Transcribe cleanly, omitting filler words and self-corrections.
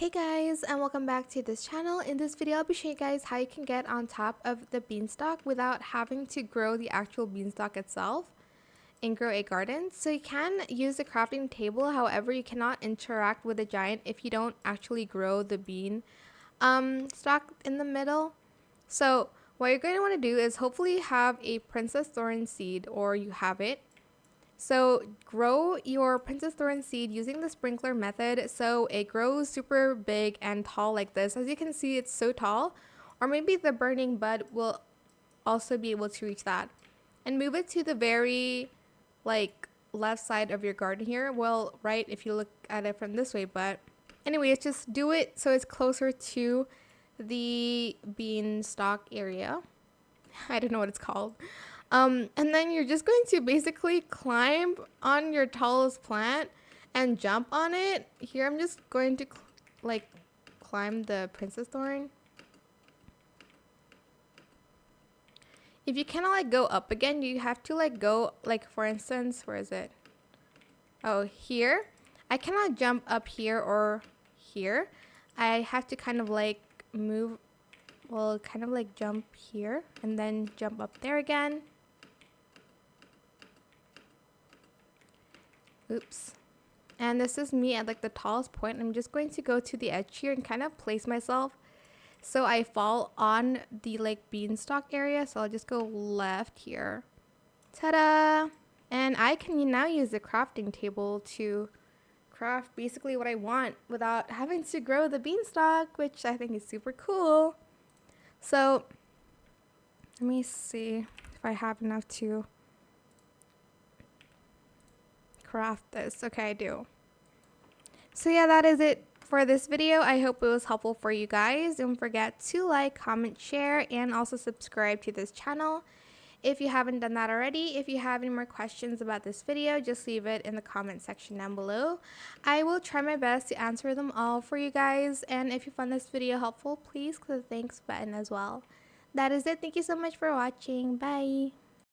Hey guys, and welcome back to this channel. In this video I'll be showing you guys how you can get on top of the beanstalk without having to grow the actual beanstalk itself and grow a garden. So you can use the crafting table, however you cannot interact with the giant if you don't actually grow the bean stalk in the middle. So what you're going to want to do is hopefully have a princess thorn seed, or you have it. So grow your princess thorn seed using the sprinkler method so it grows super big and tall like this. As you can see, it's so tall. Or maybe the burning bud will also be able to reach that. And move it to the very left side of your garden here. Well, right if you look at it from this way, but anyways, just do it so it's closer to the beanstalk area. I don't know what it's called. And then you're just going to basically climb on your tallest plant and jump on it. Here I'm just going to climb the princess thorn. If you cannot go up again, you have to go for instance, where is it? Oh, here. I cannot jump up here or here. I have to kind of move, well, kind of jump here and then jump up there again. Oops. And this is me at the tallest point. I'm just going to go to the edge here and kind of place myself so I fall on the beanstalk area. So I'll just go left here. Ta-da! And I can now use the crafting table to craft basically what I want without having to grow the beanstalk, which I think is super cool. So let me see if I have enough to craft this. Okay, I do. So yeah, that is it for this video. I hope it was helpful for you guys. Don't forget to like, comment, share, and also subscribe to this channel if you haven't done that already. If you have any more questions about this video, just leave it in the comment section down below. I will try my best to answer them all for you guys. And if you found this video helpful, please click the thanks button as well. That is it. Thank you so much for watching. Bye.